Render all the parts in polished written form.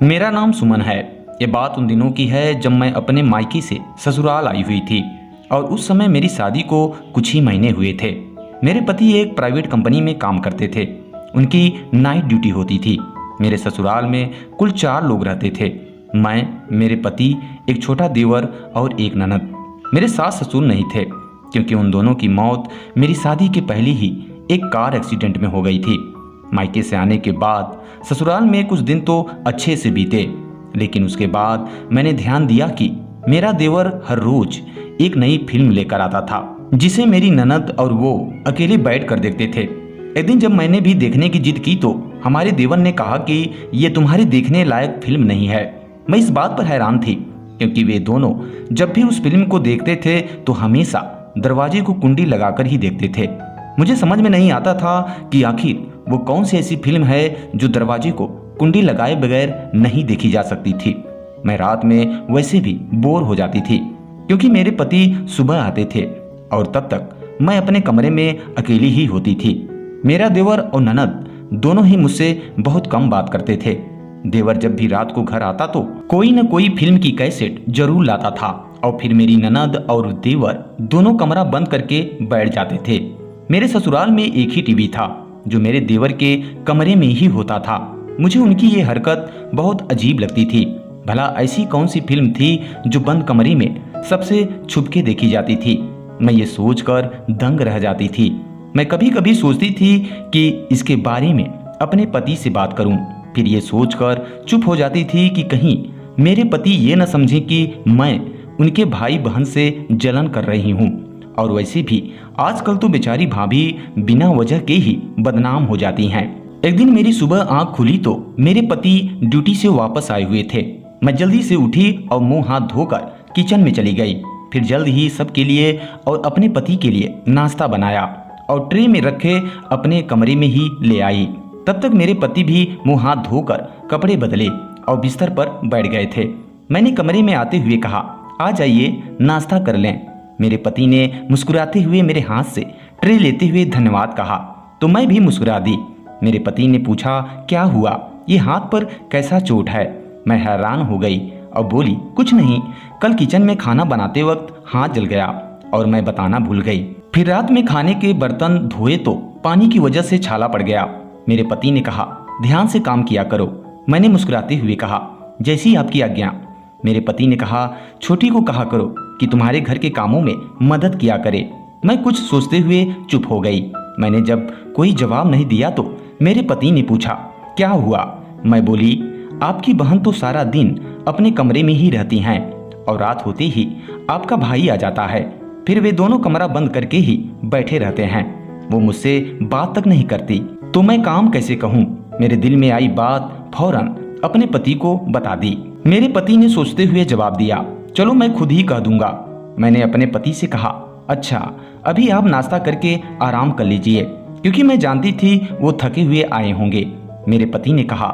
मेरा नाम सुमन है। ये बात उन दिनों की है जब मैं अपने मायके से ससुराल आई हुई थी और उस समय मेरी शादी को कुछ ही महीने हुए थे। मेरे पति एक प्राइवेट कंपनी में काम करते थे। उनकी नाइट ड्यूटी होती थी। मेरे ससुराल में कुल 4 लोग रहते थे। मैं, मेरे पति, एक छोटा देवर और एक ननद। मेरे सास ससुर नहीं थे क्योंकि उन दोनों की मौत मेरी शादी के पहले ही एक कार एक्सीडेंट में हो गई थी। मायके से आने के बाद ससुराल में कुछ दिन तो अच्छे से बीते, लेकिन उसके बाद मैंने ध्यान दिया कि मेरा देवर हर रोज एक नई फिल्म लेकर आता था जिसे मेरी ननद और वो अकेले बैठ कर देखते थे। एक दिन जब मैंने भी देखने की जिद की तो हमारे देवर ने कहा कि ये तुम्हारे देखने लायक फिल्म नहीं है। मैं इस बात पर हैरान थी क्योंकि वे दोनों जब भी उस फिल्म को देखते थे तो हमेशा दरवाजे को कुंडी लगाकर ही देखते थे। मुझे समझ में नहीं आता था कि आखिर वो कौन सी ऐसी फिल्म है जो दरवाजे को कुंडी लगाए बगैर नहीं देखी जा सकती थी। मैं रात में वैसे भी बोर हो जाती थी क्योंकि मेरे पति सुबह आते थे और तब तक मैं अपने कमरे में अकेली ही होती थी। मेरा देवर और ननद दोनों ही मुझसे बहुत कम बात करते थे। देवर जब भी रात को घर आता तो कोई न कोई फिल्म की कैसेट जरूर लाता था और फिर मेरी ननद और देवर दोनों कमरा बंद करके बैठ जाते थे। मेरे ससुराल में एक ही टीवी था जो मेरे देवर के कमरे में ही होता था। मुझे उनकी ये हरकत बहुत अजीब लगती थी। भला ऐसी कौन सी फिल्म थी जो बंद कमरे में सबसे छुप के देखी जाती थी। मैं ये सोचकर दंग रह जाती थी। मैं कभी कभी सोचती थी कि इसके बारे में अपने पति से बात करूं, फिर ये सोचकर चुप हो जाती थी कि कहीं मेरे पति ये न समझे कि मैं उनके भाई बहन से जलन कर रही हूँ। और वैसे भी आजकल तो बेचारी भाभी बिना वजह के ही बदनाम हो जाती हैं। एक दिन मेरी सुबह आंख खुली तो मेरे पति ड्यूटी से वापस आए हुए थे। मैं जल्दी से उठी और मुंह हाथ धोकर किचन में चली गई। फिर जल्द ही सबके लिए और अपने पति के लिए नाश्ता बनाया और ट्रे में रखे अपने कमरे में ही ले आई। तब तक मेरे पति भी मुंह हाथ धोकर कपड़े बदले और बिस्तर पर बैठ गए थे। मैंने कमरे में आते हुए कहा, आ जाइए नाश्ता कर लें। मेरे पति ने मुस्कुराते हुए मेरे हाथ से ट्रे लेते हुए धन्यवाद कहा तो मैं भी मुस्कुरा दी। मेरे पति ने पूछा, क्या हुआ, ये हाथ पर कैसा चोट है। मैं हैरान हो गई और बोली, कुछ नहीं, कल किचन में खाना बनाते वक्त हाथ जल गया और मैं बताना भूल गई। फिर रात में खाने के बर्तन धोए तो पानी की वजह से छाला पड़ गया। मेरे पति ने कहा, ध्यान से काम किया करो। मैंने मुस्कुराते हुए कहा, जैसी आपकी आज्ञा। मेरे पति ने कहा, छोटी को कहा करो कि तुम्हारे घर के कामों में मदद किया करे। मैं कुछ सोचते हुए चुप हो गई। मैंने जब कोई जवाब नहीं दिया तो मेरे पति ने पूछा, क्या हुआ। मैं बोली, आपकी बहन तो सारा दिन अपने कमरे में ही रहती हैं और रात होते ही आपका भाई आ जाता है। फिर वे दोनों कमरा बंद करके ही बैठे रहते हैं। वो मुझसे बात तक नहीं करती तो मैं काम कैसे कहूँ। मेरे दिल में आई बात फौरन अपने पति को बता दी। मेरे पति ने सोचते हुए जवाब दिया, चलो मैं खुद ही कह दूंगा। मैंने अपने पति से कहा, अच्छा अभी आप नाश्ता करके आराम कर लीजिए, क्योंकि मैं जानती थी वो थके हुए आए होंगे। मेरे पति ने कहा,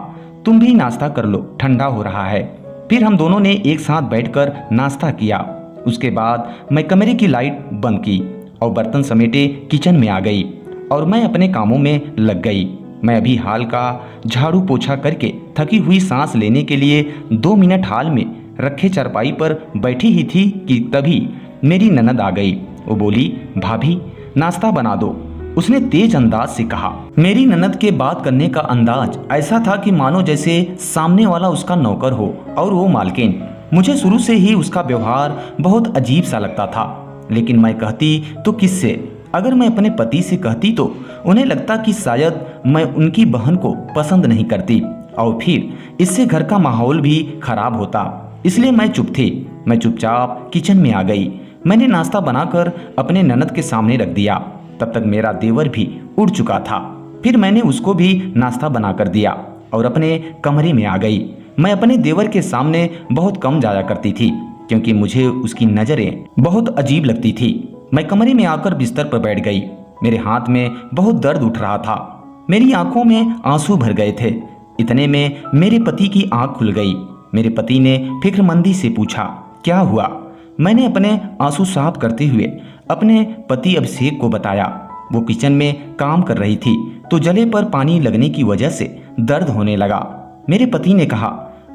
तुम भी नाश्ता कर लो, ठंडा हो रहा है। फिर हम दोनों ने एक साथ बैठकर नाश्ता किया। उसके बाद मैं कमरे की लाइट बंद की और बर्तन समेटे किचन में आ गई और मैं अपने कामों में लग गई। मैं अभी हाल का झाड़ू पोछा करके थकी हुई सांस लेने के लिए 2 मिनट हाल में रखे चारपाई पर बैठी ही थी कि तभी मेरी ननद आ गई। वो बोली, भाभी नाश्ता बना दो। उसने तेज अंदाज से कहा। मेरी ननद के बात करने का अंदाज ऐसा था कि मानो जैसे सामने वाला उसका नौकर हो और वो मालकिन। मुझे शुरू से ही उसका व्यवहार बहुत अजीब सा लगता था, लेकिन मैं कहती तो किससे। अगर मैं अपने पति से कहती तो उन्हें लगता कि शायद मैं उनकी बहन को पसंद नहीं करती और फिर इससे घर का माहौल भी खराब होता। इसलिए मैं चुप थी। मैं चुपचाप किचन में आ गई। मैंने नाश्ता बनाकर अपने ननद के सामने रख दिया। तब तक मेरा देवर भी उड़ चुका था। फिर मैंने उसको भी नाश्ता बनाकर दिया और अपने कमरे में आ गई। मैं अपने देवर के सामने बहुत कम जाया करती थी क्योंकि मुझे उसकी नजरें बहुत अजीब लगती थी। मैं कमरे में आकर बिस्तर पर बैठ गई। मेरे हाथ में बहुत दर्द उठ रहा था। मेरी आंखों में आंसू भर गए थे। इतने में मेरे पति की आंख खुल गई। मेरे पति ने फिक्रमंदी से पूछा, क्या हुआ। मैंने अपने आंसू साफ करते हुए अपने पति अभिषेक को बताया। वो किचन में काम कर रही थी तो जले पर पानी लगने की वजह से दर्द होने लगा। मेरे पति ने कहा,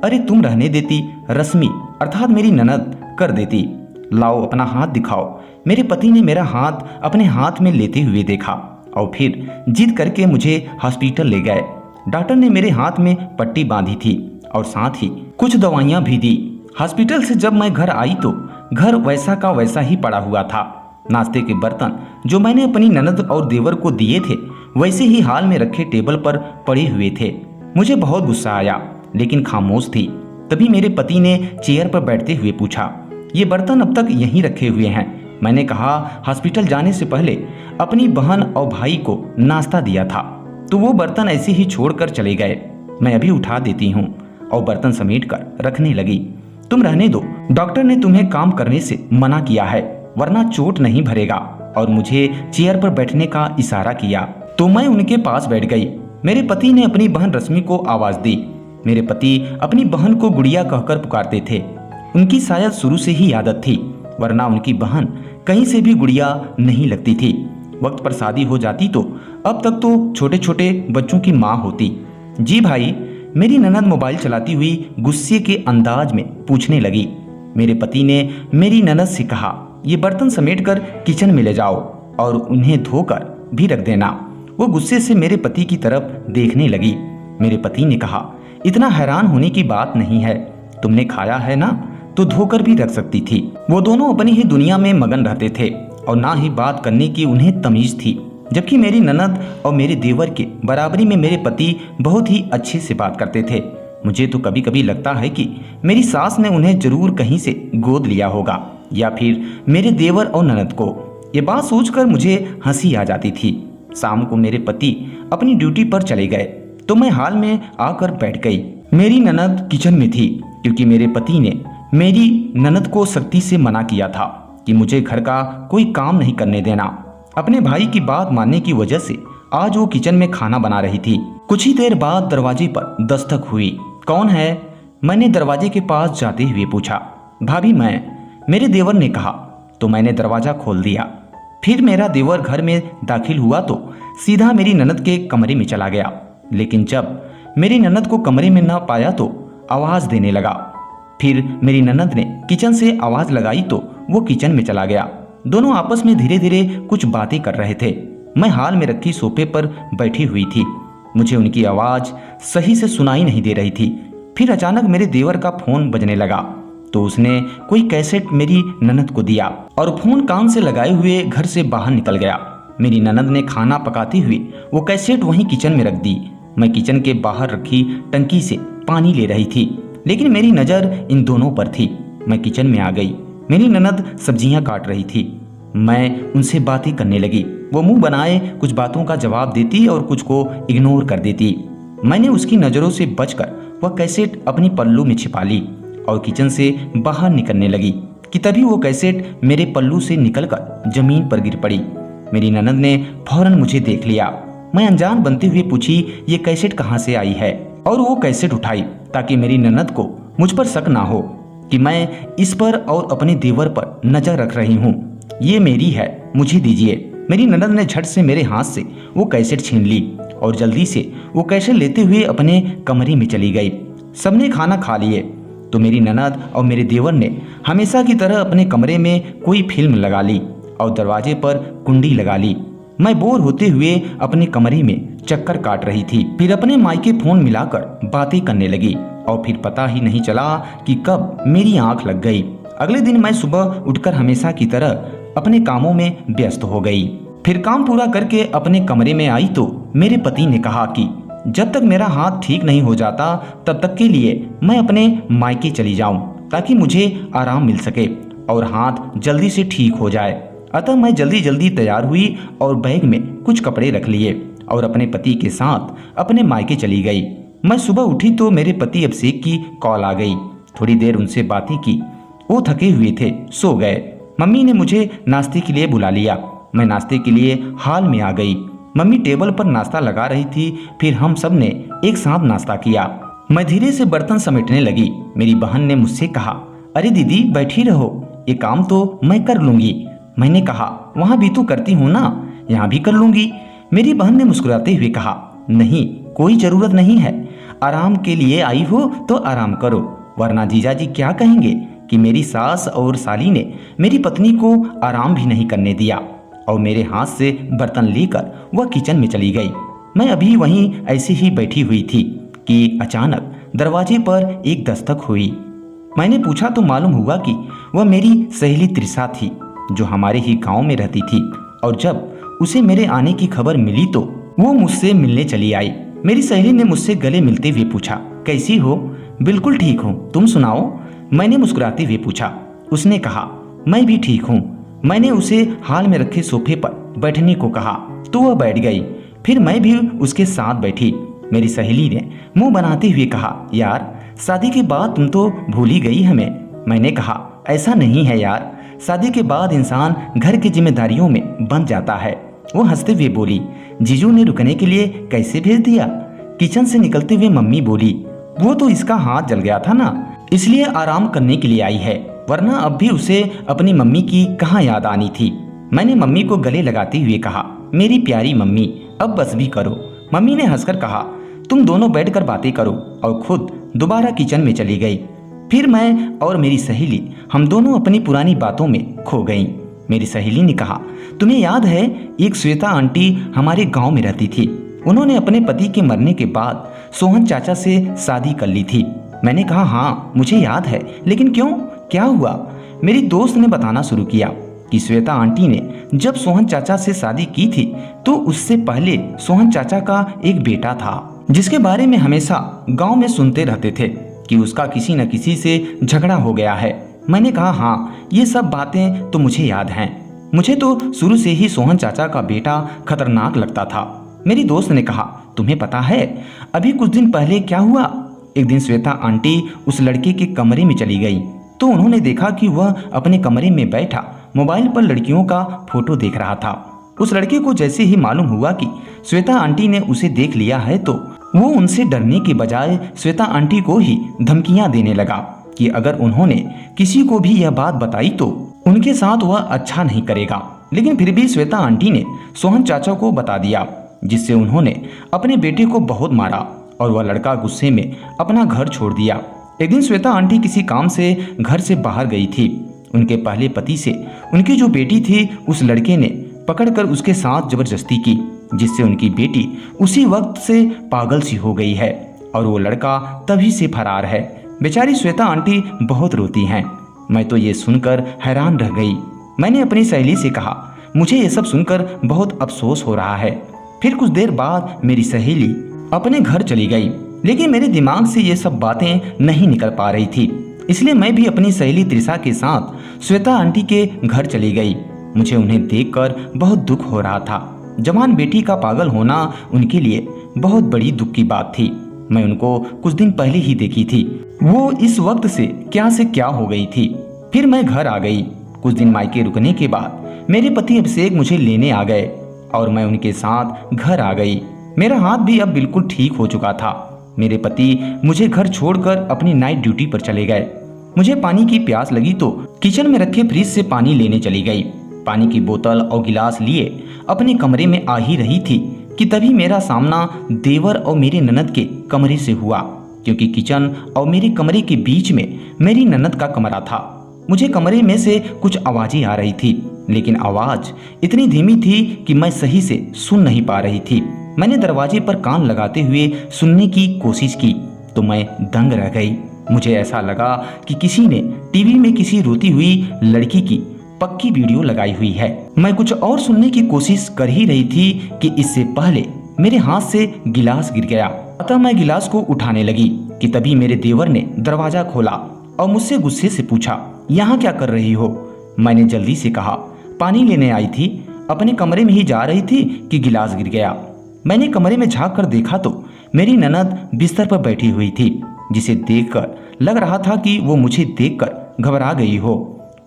अरे तुम रहने देती, रश्मि अर्थात मेरी ननद कर देती। लाओ अपना हाथ दिखाओ। मेरे पति ने मेरा हाथ अपने हाथ में लेते हुए देखा और फिर जिद करके मुझे हॉस्पिटल ले गए। डॉक्टर ने मेरे हाथ में पट्टी बांधी थी और साथ ही कुछ दवाइयां भी दी। हॉस्पिटल से जब मैं घर आई तो घर वैसा का वैसा ही पड़ा हुआ था। नाश्ते के बर्तन जो मैंने अपनी ननद और देवर को दिए थे वैसे ही हाल में रखे टेबल पर पड़े हुए थे। मुझे बहुत गुस्सा आया लेकिन खामोश थी। तभी मेरे पति ने चेयर पर बैठते हुए पूछा, ये बर्तन अब तक यहीं रखे हुए हैं? मैंने कहा, हॉस्पिटल जाने से पहले अपनी बहन और भाई को नाश्ता दिया था तो वो बर्तन ऐसे ही छोड़कर चले गए। मैं अभी उठा देती हूँ। और बर्तन समेट कर रखने लगी। तुम रहने दो, डॉक्टर ने तुम्हें काम करने से मना किया है वरना चोट नहीं भरेगा। और मुझे चेयर पर बैठने का इशारा किया तो मैं उनके पास बैठ गई। मेरे पति ने अपनी बहन रश्मि को आवाज दी। मेरे पति अपनी बहन को गुड़िया कहकर पुकारते थे। उनकी शायद शुरू से ही आदत थी, वरना उनकी बहन कहीं से भी गुड़िया नहीं लगती थी। वक्त पर शादी हो जाती तो अब तक तो छोटे छोटे बच्चों की माँ होती। जी भाई, मेरी ननद मोबाइल चलाती हुई गुस्से के अंदाज में पूछने लगी। मेरे पति ने मेरी ननद से कहा, ये बर्तन समेटकर किचन में ले जाओ और उन्हें धोकर भी रख देना। वो गुस्से से मेरे पति की तरफ देखने लगी। मेरे पति ने कहा, इतना हैरान होने की बात नहीं है, तुमने खाया है ना तो धोकर भी रख सकती थी। वो दोनों अपनी ही दुनिया में मगन रहते थे और ना ही बात करने की उन्हें तमीज थी, जबकि मेरी ननद और मेरे देवर के बराबरी में मेरे पति बहुत ही अच्छे से बात करते थे। मुझे तो कभी कभी लगता है कि मेरी सास ने उन्हें जरूर कहीं से गोद लिया होगा या फिर मेरे देवर और ननद को। ये बात सोचकर मुझे हंसी आ जाती थी। शाम को मेरे पति अपनी ड्यूटी पर चले गए तो मैं हाल में आकर बैठ गई। मेरी ननद किचन में थी क्योंकि मेरे पति ने मेरी ननद को सख्ती से मना किया था कि मुझे घर का कोई काम नहीं करने देना। अपने भाई की बात मानने की वजह से आज वो किचन में खाना बना रही थी। कुछ ही देर बाद दरवाजे पर दस्तक हुई। कौन है? मैंने दरवाजे के पास जाते हुए पूछा। भाभी मैं, मेरे देवर ने कहा तो मैंने दरवाजा खोल दिया। फिर मेरा देवर घर में दाखिल हुआ तो सीधा मेरी ननद के कमरे में चला गया, लेकिन जब मेरी ननद को कमरे में न पाया तो आवाज देने लगा। फिर मेरी ननद ने किचन से आवाज लगाई तो वो किचन में चला गया। दोनों आपस में धीरे धीरे कुछ बातें कर रहे थे। मैं हाल में रखी सोफे पर बैठी हुई थी। मुझे उनकी आवाज सही से सुनाई नहीं दे रही थी। फिर अचानक मेरे देवर का फोन बजने लगा तो उसने कोई कैसेट मेरी ननद को दिया और फोन कान से लगाए हुए घर से बाहर निकल गया। मेरी ननद ने खाना पकाती हुई वो कैसेट वहीं किचन में रख दी। मैं किचन के बाहर रखी टंकी से पानी ले रही थी, लेकिन मेरी नज़र इन दोनों पर थी। मैं किचन में आ गई। मेरी ननद सब्जियां काट रही थी। मैं उनसे बातें करने लगी। वो मुंह बनाए कुछ बातों का जवाब देती और कुछ को इग्नोर कर देती। मैंने उसकी नज़रों से बचकर वह कैसेट अपनी पल्लू में छिपा ली और किचन से बाहर निकलने लगी कि तभी वो कैसेट मेरे पल्लू से निकलकर जमीन पर गिर पड़ी। मेरी ननद ने फौरन मुझे देख लिया। मैं अनजान बनते हुए पूछी, ये कैसेट कहाँ से आई है? और वो कैसेट उठाई ताकि मेरी ननद को मुझ पर शक ना हो कि मैं इस पर और अपने देवर पर नजर रख रही हूँ। ये मेरी है, मुझे दीजिए। मेरी ननद ने झट से मेरे हाथ से वो कैसेट छीन ली और जल्दी से वो कैसेट लेते हुए अपने कमरे में चली गई। सबने खाना खा लिए तो मेरी ननद और मेरे देवर ने हमेशा की तरह अपने कमरे में कोई फिल्म लगा ली और दरवाजे पर कुंडी लगा ली। मैं बोर होते हुए अपने कमरे में चक्कर काट रही थी। फिर अपने मायके फोन मिलाकर बातें करने लगी और फिर पता ही नहीं चला कि कब मेरी आंख लग गई। अगले दिन मैं सुबह उठकर हमेशा की तरह अपने कामों में व्यस्त हो गई। फिर काम पूरा करके अपने कमरे में आई तो मेरे पति ने कहा कि जब तक मेरा हाथ ठीक नहीं हो जाता तब तक के लिए मैं अपने मायके चली जाऊं ताकि मुझे आराम मिल सके और हाथ जल्दी से ठीक हो जाए। अतः मैं जल्दी जल्दी तैयार हुई और बैग में कुछ कपड़े रख लिए और अपने पति के साथ अपने मायके चली गई। मैं सुबह उठी तो मेरे पति अभिषेक की कॉल आ गई। थोड़ी देर उनसे बातें की। वो थके हुए थे, सो गए। मम्मी ने मुझे नाश्ते के लिए बुला लिया। मैं नाश्ते के लिए हाल में आ गई। मम्मी टेबल पर नाश्ता लगा रही थी। फिर हम सब ने एक साथ नाश्ता किया। मैं धीरे से बर्तन समेटने लगी। मेरी बहन ने मुझसे कहा, अरे दीदी बैठी रहो, ये काम तो मैं कर लूंगी। मैंने कहा, वहाँ भी तो करती हूँ ना, यहाँ भी कर लूंगी। मेरी बहन ने मुस्कुराते हुए कहा, नहीं कोई जरूरत नहीं है, आराम के लिए आई हो तो आराम करो, वरना जीजाजी क्या कहेंगे कि मेरी सास और साली ने मेरी पत्नी को आराम भी नहीं करने दिया और मेरे हाथ से बर्तन लेकर वह किचन में चली गई। मैं अभी वहीं ऐसे ही बैठी हुई थी कि अचानक दरवाजे पर एक दस्तक हुई। मैंने पूछा तो मालूम हुआ कि वह मेरी सहेली त्रिशा थी, जो हमारे ही गांव में रहती थी, और जब उसे मेरे आने की खबर मिली तो वो मुझसे मिलने चली आई। मेरी सहेली ने मुझसे गले मिलते हुए पूछा, कैसी हो? बिल्कुल ठीक हूँ, तुम सुनाओ? मैंने मुस्कुराते हुए पूछा। उसने कहा, मैं भी ठीक हूँ। मैंने उसे हाल में रखे सोफे पर बैठने को कहा तो वह बैठ गई। फिर मैं भी उसके साथ बैठी। मेरी सहेली ने मुंह बनाते हुए कहा, यार शादी के बाद तुम तो भूल ही गई हमें। मैंने कहा, ऐसा नहीं है यार, शादी के बाद इंसान घर की जिम्मेदारियों में बंध जाता है। वो हंसते हुए बोली, जीजू ने रुकने के लिए कैसे भेज दिया? किचन से निकलते हुए मम्मी बोली, वो तो इसका हाथ जल गया था ना, इसलिए आराम करने के लिए आई है, वरना अब भी उसे अपनी मम्मी की कहाँ याद आनी थी। मैंने मम्मी को गले लगाते हुए कहा, मेरी प्यारी मम्मी अब बस भी करो। मम्मी ने हंसकर कहा, तुम दोनों बैठकर बातें करो, और खुद दोबारा किचन में चली गई। फिर मैं और मेरी सहेली हम दोनों अपनी पुरानी बातों में खो गईं। मेरी सहेली ने कहा, तुम्हें याद है एक श्वेता आंटी हमारे गांव में रहती थी, उन्होंने अपने पति के मरने के बाद सोहन चाचा से शादी कर ली थी। मैंने कहा, हाँ मुझे याद है, लेकिन क्यों, क्या हुआ? मेरी दोस्त ने बताना शुरू किया कि श्वेता आंटी ने जब सोहन चाचा से शादी की थी तो उससे पहले सोहन चाचा का एक बेटा था, जिसके बारे में हमेशा गांव में सुनते रहते थे कि उसका किसी न किसी से झगड़ा हो गया है। मैंने कहा, हाँ ये सब बातें तो मुझे याद हैं। मुझे तो शुरू से ही सोहन चाचा का बेटा खतरनाक लगता था। मेरी दोस्त ने कहा, तुम्हें पता है अभी कुछ दिन पहले क्या हुआ? एक दिन श्वेता आंटी उस लड़के के कमरे में चली गई तो उन्होंने देखा कि वह अपने कमरे में बैठा मोबाइल पर लड़कियों का फोटो देख रहा था। उस लड़के को जैसे ही मालूम हुआ कि श्वेता आंटी ने उसे देख लिया है तो वो उनसे डरने के बजाय श्वेता आंटी को ही धमकियां देने लगा कि अगर उन्होंने किसी को भी यह बात बताई तो उनके साथ वह अच्छा नहीं करेगा। लेकिन फिर भी श्वेता आंटी ने सोहन चाचा को बता दिया, जिससे उन्होंने अपने बेटे को बहुत मारा और वह लड़का गुस्से में अपना घर छोड़ दिया। एक दिन श्वेता आंटी किसी काम से घर से बाहर गई थी। उनके पहले पति से उनकी जो बेटी थी उस लड़के ने पकड़कर उसके साथ जबरदस्ती की, जिससे उनकी बेटी उसी वक्त से पागल सी हो गई है और वो लड़का तभी से फरार है। बेचारी श्वेता आंटी बहुत रोती हैं। मैं तो ये सुनकर हैरान रह गई। मैंने अपनी सहेली से कहा, मुझे ये सब सुनकर बहुत अफसोस हो रहा है। फिर कुछ देर बाद मेरी सहेली अपने घर चली गई, लेकिन मेरे दिमाग से ये सब बातें नहीं निकल पा रही थी, इसलिए मैं भी अपनी सहेली त्रिशा के साथ श्वेता आंटी के घर चली गई। मुझे उन्हें देखकर बहुत दुख हो रहा था। जवान बेटी का पागल होना उनके लिए बहुत बड़ी दुख की बात थी। मैं उनको कुछ दिन पहले ही देखी थी, वो इस वक्त से क्या हो गई थी। फिर मैं घर आ गई। कुछ दिन मायके रुकने के बाद मेरे पति अभिषेक मुझे लेने आ गए और मैं उनके साथ घर आ गई। मेरा हाथ भी अब बिल्कुल ठीक हो चुका था। मेरे पति मुझे घर छोड़कर अपनी नाइट ड्यूटी पर चले गए। मुझे पानी की प्यास लगी तो किचन में रखे फ्रिज से पानी लेने चली गई। पानी की बोतल और गिलास लिए अपने कमरे में आ ही रही थी कि तभी मेरा सामना देवर और मेरी ननद के कमरे से हुआ, क्योंकि किचन और मेरे कमरे के बीच में मेरी ननद का कमरा था। मुझे कमरे में से कुछ आवाजें आ रही थी, लेकिन आवाज इतनी धीमी थी कि मैं सही से सुन नहीं पा रही थी। मैंने दरवाजे पर कान लगाते हुए सुनने की कोशिश की तो मैं दंग रह गई। मुझे ऐसा लगा कि किसी ने टीवी में किसी रोती हुई लड़की की पक्की वीडियो लगाई हुई है। मैं कुछ और सुनने की कोशिश कर ही रही थी कि इससे पहले मेरे हाथ से गिलास गिर गया। अतः मैं गिलास को उठाने लगी कि तभी मेरे देवर ने दरवाजा खोला और मुझसे गुस्से से पूछा, यहाँ क्या कर रही हो? मैंने जल्दी से कहा, पानी लेने आई थी, अपने कमरे में ही जा रही थी कि गिलास गिर गया। मैंने कमरे में झांक कर देखा तो मेरी ननद बिस्तर पर बैठी हुई थी, जिसे देखकर लग रहा था कि वो मुझे देखकर घबरा गई हो।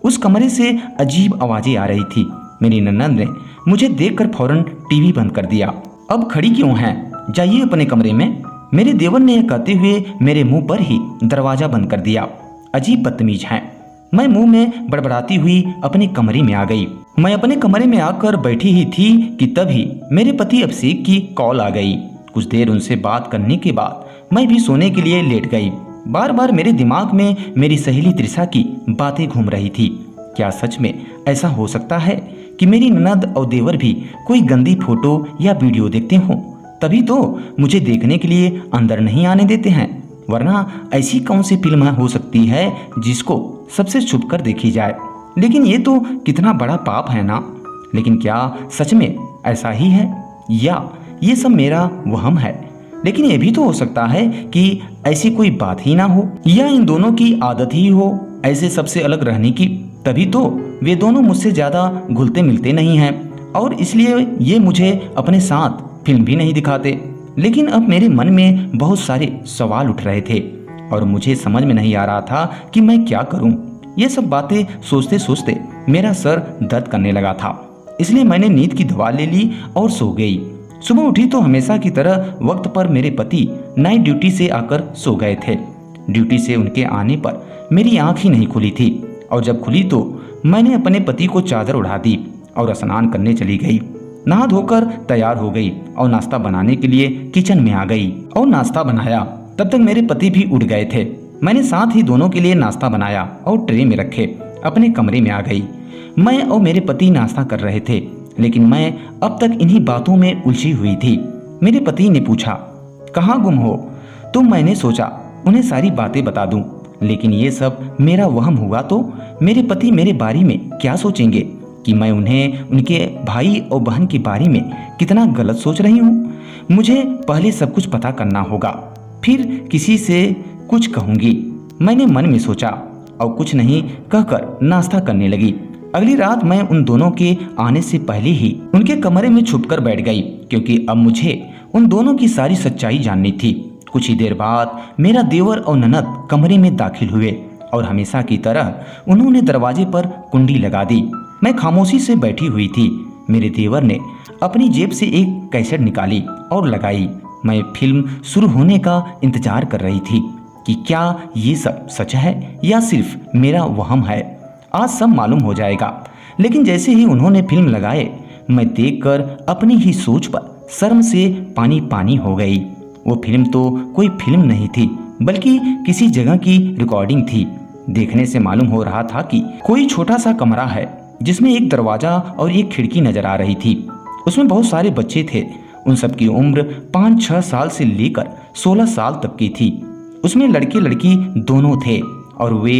उस कमरे से अजीब आवाजें आ रही थी। मेरी ननद ने मुझे देखकर फौरन टीवी बंद कर दिया। अब खड़ी क्यों हैं? जाइए अपने कमरे में। मेरे देवर ने यह कहते हुए मेरे मुंह पर ही दरवाजा बंद कर दिया। अजीब बदतमीज हैं। मैं मुंह में बड़बड़ाती हुई अपने कमरे में आ गई। मैं अपने कमरे में आकर बैठी ही थी कि तभी मेरे पति अभिषेक की कॉल आ गई। कुछ देर उनसे बात करने के बाद मैं भी सोने के लिए लेट गई। बार बार मेरे दिमाग में मेरी सहेली त्रिशा की बातें घूम रही थी। क्या सच में ऐसा हो सकता है कि मेरी ननद और देवर भी कोई गंदी फोटो या वीडियो देखते हों, तभी तो मुझे देखने के लिए अंदर नहीं आने देते हैं? वरना ऐसी कौन सी फिल्म हो सकती है जिसको सबसे छुप कर देखी जाए? लेकिन ये तो कितना बड़ा पाप है ना। लेकिन क्या सच में ऐसा ही है या ये सब मेरा वहम है? लेकिन ये भी तो हो सकता है कि ऐसी कोई बात ही ना हो, या इन दोनों की आदत ही हो ऐसे सबसे अलग रहने की। तभी तो वे दोनों मुझसे ज्यादा घुलते मिलते नहीं हैं और इसलिए ये मुझे अपने साथ फिल्म भी नहीं दिखाते। लेकिन अब मेरे मन में बहुत सारे सवाल उठ रहे थे और मुझे समझ में नहीं आ रहा था कि मैं क्या करूं। ये सब बातें सोचते सोचते मेरा सर दर्द करने लगा था, इसलिए मैंने नींद की दवा ले ली और सो गई। सुबह उठी तो हमेशा की तरह वक्त पर मेरे पति नाइट ड्यूटी से आकर सो गए थे। ड्यूटी से उनके आने पर मेरी आंख ही नहीं खुली थी और जब खुली तो मैंने अपने पति को चादर उड़ा दी और स्नान करने चली गई। नहा धोकर तैयार हो गई और नाश्ता बनाने के लिए किचन में आ गई और नाश्ता बनाया। तब तक मेरे पति भी उठ गए थे। मैंने साथ ही दोनों के लिए नाश्ता बनाया और ट्रे में रखे अपने कमरे में आ गई। मैं और मेरे पति नाश्ता कर रहे थे, लेकिन मैं अब तक इन्हीं बातों में उलझी हुई थी। मेरे पति ने पूछा, कहाँ गुम हो? तो मैंने सोचा उन्हें सारी बातें बता दूं, लेकिन ये सब मेरा वहम हुआ तो मेरे पति मेरे बारे में क्या सोचेंगे कि मैं उन्हें उनके भाई और बहन के बारे में कितना गलत सोच रही हूँ। मुझे पहले सब कुछ पता करना होगा, फिर किसी से कुछ कहूँगी, मैंने मन में सोचा और कुछ नहीं कहकर नाश्ता करने लगी। अगली रात मैं उन दोनों के आने से पहले ही उनके कमरे में छुपकर बैठ गई, क्योंकि अब मुझे उन दोनों की सारी सच्चाई जाननी थी। कुछ ही देर बाद मेरा देवर और ननद कमरे में दाखिल हुए और हमेशा की तरह उन्होंने दरवाजे पर कुंडी लगा दी। मैं खामोशी से बैठी हुई थी। मेरे देवर ने अपनी जेब से एक कैसेट निकाली और लगाई। मैं फिल्म शुरू होने का इंतजार कर रही थी कि क्या ये सब सच है या सिर्फ मेरा वहम है। आज सब मालूम हो जाएगा। लेकिन जैसे ही उन्होंने फिल्म लगाए, मैं देखकर अपनी ही सोच पर शर्म से पानी पानी हो गई। वो फिल्म तो कोई फिल्म नहीं थी, बल्कि किसी जगह की रिकॉर्डिंग थी। देखने से मालूम हो रहा था कि कोई छोटा सा कमरा है जिसमें एक दरवाजा और एक खिड़की नजर आ रही थी। उसमें बहुत सारे बच्चे थे। उन सब की उम्र 5-6 साल से लेकर 16 साल तक की थी। उसमें लड़के लड़की दोनों थे और वे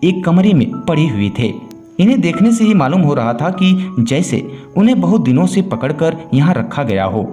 एक कमरे में पड़े हुए थे। इन्हें देखने से ही मालूम हो रहा था कि जैसे उन्हें बहुत दिनों से पकड़कर यहाँ रखा गया हो।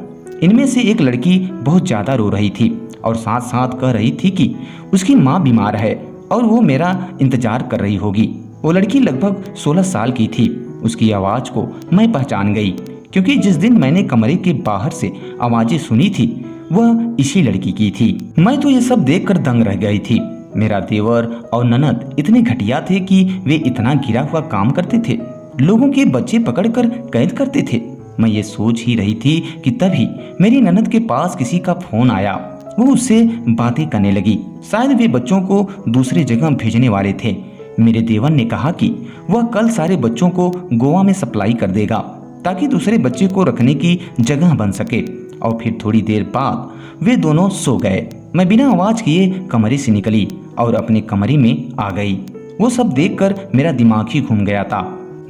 इनमें से एक लड़की बहुत ज्यादा रो रही थी और साथ साथ कह रही थी कि उसकी माँ बीमार है और वो मेरा इंतजार कर रही होगी। वो लड़की लगभग 16 साल की थी। उसकी आवाज को मैं पहचान गई, क्योंकि जिस दिन मैंने कमरे के बाहर से आवाजें सुनी थी वह इसी लड़की की थी। मैं तो ये सब देखकर दंग रह गई थी। मेरा देवर और ननद इतने घटिया थे कि वे इतना गिरा हुआ काम करते थे, लोगों के बच्चे पकड़कर कैद करते थे। मैं ये सोच ही रही थी कि तभी मेरी ननद के पास किसी का फोन आया। वो उससे बातें करने लगी। शायद वे बच्चों को दूसरी जगह भेजने वाले थे। मेरे देवर ने कहा कि वह कल सारे बच्चों को गोवा में सप्लाई कर देगा ताकि दूसरे बच्चे को रखने की जगह बन सके। और फिर थोड़ी देर बाद वे दोनों सो गए। मैं बिना आवाज किए कमरे से निकली और अपने कमरे में आ गई। वो सब देखकर मेरा दिमाग ही घूम गया था।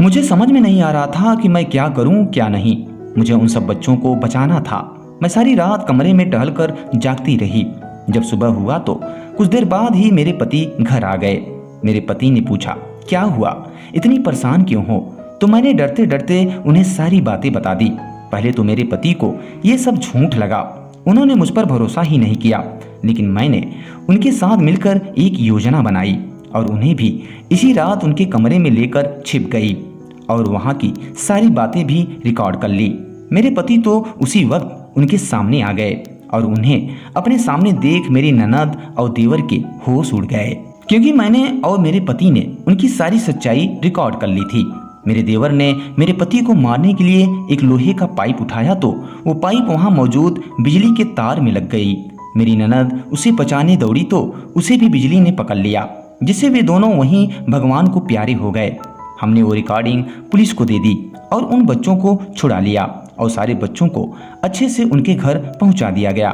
मुझे समझ में नहीं आ रहा था कि मैं क्या करूं क्या नहीं। मुझे उन सब बच्चों को बचाना था। मैं सारी रात कमरे में टहलकर जागती रही। जब सुबह हुआ तो कुछ देर बाद ही मेरे पति घर आ गए। मेरे पति ने पूछा, क्या हुआ, इतनी परेशान क्यों हो? तो मैंने डरते डरते उन्हें सारी बातें बता दी। पहले तो मेरे पति को ये सब झूठ लगा। उन्होंने मुझ पर भरोसा ही नहीं किया, लेकिन मैंने उनके साथ मिलकर एक योजना बनाई और उन्हें भी इसी रात उनके कमरे में लेकर छिप गई और वहाँ की सारी बातें भी रिकॉर्ड कर ली। मेरे पति तो उसी वक्त उनके सामने आ गए और उन्हें अपने सामने देख मेरी ननद और देवर के होश उड़ गए, क्योंकि मैंने और मेरे पति ने उनकी सारी सच्चाई रिकॉर्ड कर ली थी। मेरे देवर ने मेरे पति को मारने के लिए एक लोहे का पाइप उठाया तो वो पाइप वहाँ मौजूद बिजली के तार में लग गई। मेरी ननद उसे बचाने दौड़ी तो उसे भी बिजली ने पकड़ लिया, जिससे वे दोनों वहीं भगवान को प्यारे हो गए। हमने वो रिकॉर्डिंग पुलिस को दे दी और उन बच्चों को छुड़ा लिया और सारे बच्चों को अच्छे से उनके घर पहुंचा दिया गया।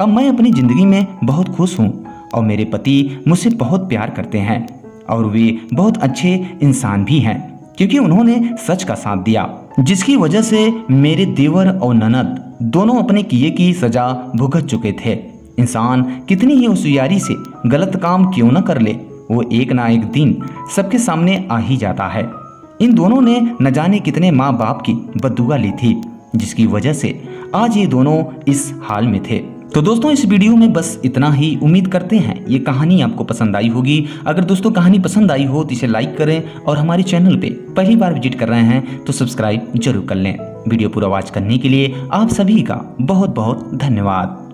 अब मैं अपनी ज़िंदगी में बहुत खुश हूँ और मेरे पति मुझसे बहुत प्यार करते हैं और वे बहुत अच्छे इंसान भी हैं क्योंकि उन्होंने सच का साथ दिया, जिसकी वजह से मेरे देवर और ननद दोनों अपने किए की सजा भुगत चुके थे। इंसान कितनी ही होशियारी से गलत काम क्यों न कर ले, वो एक ना एक दिन सबके सामने आ ही जाता है। इन दोनों ने न जाने कितने माँ बाप की बद्दुआ ली थी, जिसकी वजह से आज ये दोनों इस हाल में थे। तो दोस्तों इस वीडियो में बस इतना ही। उम्मीद करते हैं ये कहानी आपको पसंद आई होगी। अगर दोस्तों कहानी पसंद आई हो तो इसे लाइक करें और हमारे चैनल पे पहली बार विजिट कर रहे हैं तो सब्सक्राइब जरूर कर लें। वीडियो पूरा वॉच करने के लिए आप सभी का बहुत बहुत धन्यवाद।